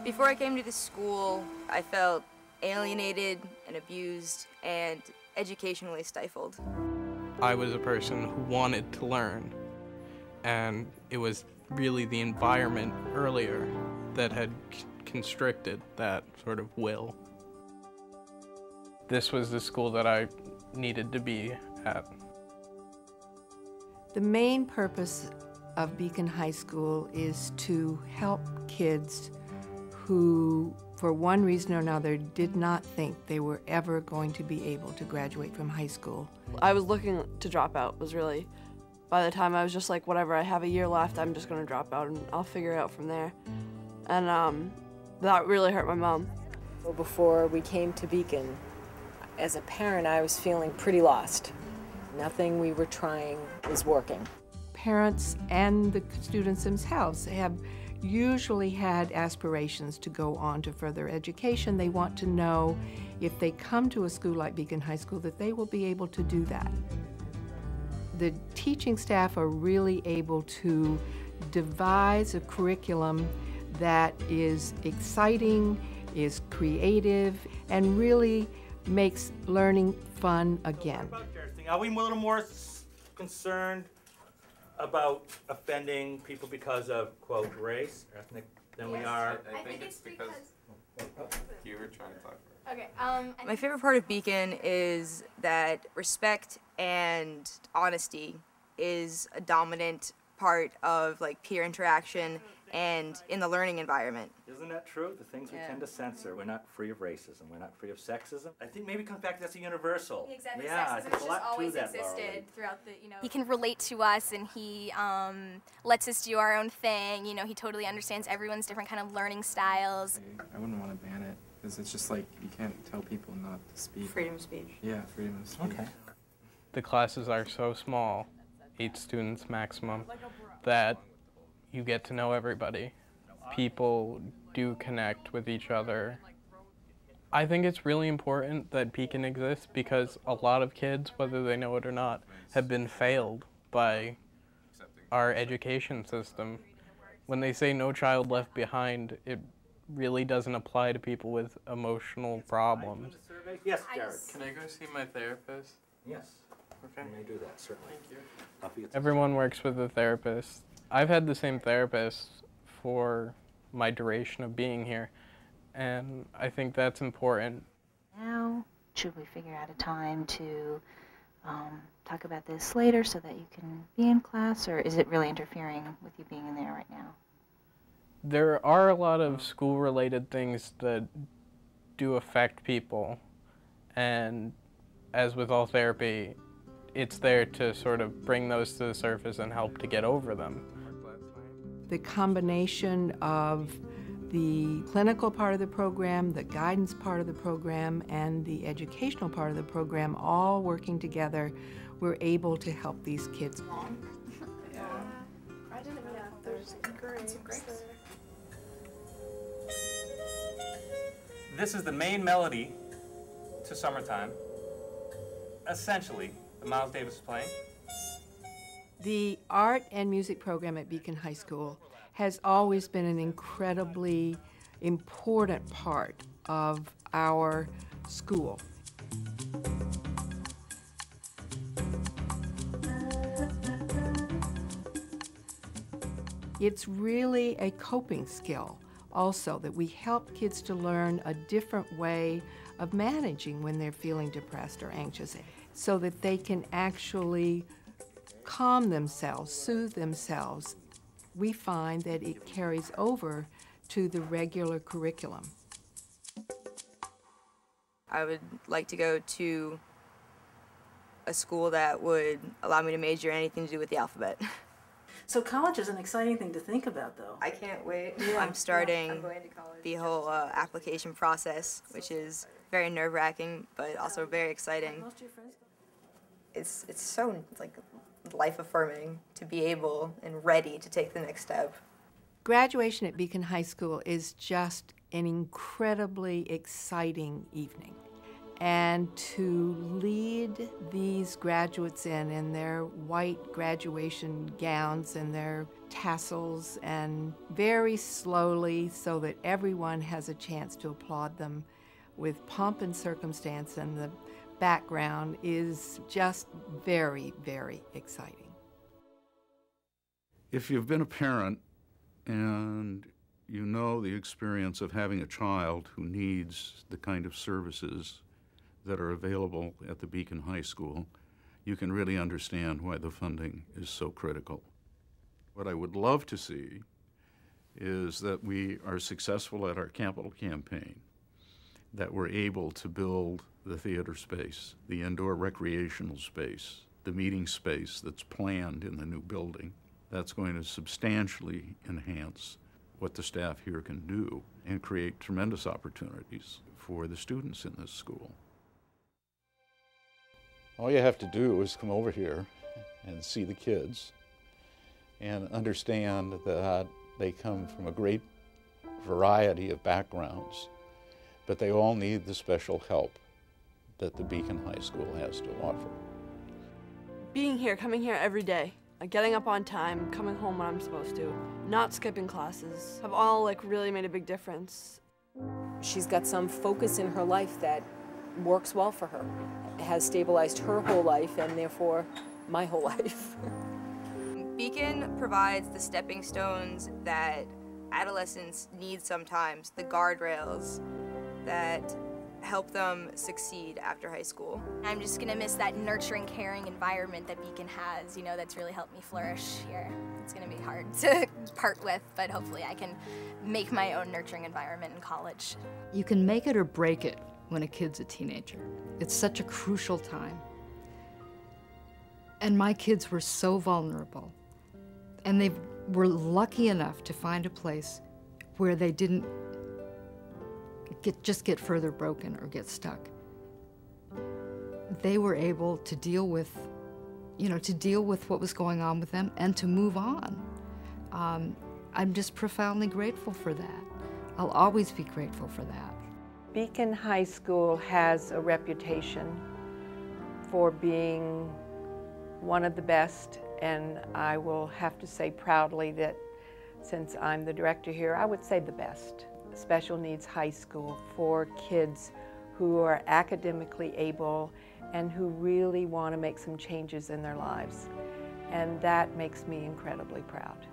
Before I came to this school, I felt alienated and abused and educationally stifled. I was a person who wanted to learn, and it was really the environment earlier that had constricted that sort of will. This was the school that I needed to be at. The main purpose of Beacon High School is to help kids who, for one reason or another, did not think they were ever going to be able to graduate from high school. I was looking to drop out, by the time I was just like, whatever, I have a year left, I'm just gonna drop out and I'll figure it out from there. And that really hurt my mom. Well, before we came to Beacon, as a parent, I was feeling pretty lost. Nothing we were trying was working. Parents and the students themselves have usually had aspirations to go on to further education. They want to know if they come to a school like Beacon High School that they will be able to do that. The teaching staff are really able to devise a curriculum that is exciting, is creative, and really makes learning fun again. Are we a little more concerned about offending people because of, quote, race or ethnic than we are? I think it's because you were trying to talk first. Okay. My favorite part of Beacon is that respect and honesty is a dominant part of like peer interaction and in the learning environment. Isn't that true? The things we tend to censor. We're not free of racism. We're not free of sexism. I think maybe it comes back to that's a universal. Exactly. Yeah, Sexism there's has a just lot to always that, existed throughout the, He can relate to us, and he lets us do our own thing. You know, he totally understands everyone's different kind of learning styles. I wouldn't want to ban it, because it's just like, you can't tell people not to speak. Freedom of speech. Yeah, freedom of speech. Okay. The classes are so small, 8 students maximum, that you get to know everybody. People do connect with each other. I think it's really important that Beacon exists because a lot of kids, whether they know it or not, have been failed by our education system. When they say no child left behind, it really doesn't apply to people with emotional problems. Yes, Jared. Can I go see my therapist? Yes. Okay. You may do that, certainly. Thank you. Everyone works with a therapist. I've had the same therapist for my duration of being here, and I think that's important. Now, should we figure out a time to talk about this later so that you can be in class, or is it really interfering with you being in there right now? There are a lot of school-related things that do affect people, and as with all therapy, it's there to sort of bring those to the surface and help to get over them. The combination of the clinical part of the program, the guidance part of the program, and the educational part of the program all working together, we're able to help these kids. I didn't know there's grapes. This is the main melody to Summertime. Essentially, that Miles Davis is playing. The art and music program at Beacon High School has always been an incredibly important part of our school. It's really a coping skill also, that we help kids to learn a different way of managing when they're feeling depressed or anxious, so that they can actually calm themselves, soothe themselves. We find that it carries over to the regular curriculum. I would like to go to a school that would allow me to major in anything to do with the alphabet. So college is an exciting thing to think about, though. I can't wait. I'm starting the whole application process, which is very nerve-wracking, but also very exciting. It's so like life-affirming to be able and ready to take the next step. Graduation at Beacon High School is just an incredibly exciting evening. and to lead these graduates in their white graduation gowns and their tassels, and very slowly so that everyone has a chance to applaud them with pomp and circumstance, and the background is just very, very exciting. If you've been a parent and you know the experience of having a child who needs the kind of services that are available at the Beacon High School, you can really understand why the funding is so critical. What I would love to see is that we are successful at our capital campaign, that we're able to build the theater space, the indoor recreational space, the meeting space that's planned in the new building. That's going to substantially enhance what the staff here can do and create tremendous opportunities for the students in this school. All you have to do is come over here and see the kids and understand that they come from a great variety of backgrounds, but they all need the special help that the Beacon High School has to offer. Being here, coming here every day, like getting up on time, coming home when I'm supposed to, not skipping classes, have all like really made a big difference. She's got some focus in her life that works well for her. It has stabilized her whole life and therefore my whole life. Beacon provides the stepping stones that adolescents need sometimes, the guardrails that help them succeed after high school. I'm just gonna miss that nurturing, caring environment that Beacon has, you know, that's really helped me flourish here. It's gonna be hard to part with, but hopefully I can make my own nurturing environment in college. You can make it or break it when a kid's a teenager. It's such a crucial time. And my kids were so vulnerable. And they were lucky enough to find a place where they didn't just get further broken or get stuck. They were able to deal with, what was going on with them and to move on. I'm just profoundly grateful for that. I'll always be grateful for that. Beacon High School has a reputation for being one of the best, and I will have to say proudly that since I'm the director here, I would say the best special needs high school for kids who are academically able and who really want to make some changes in their lives. And that makes me incredibly proud.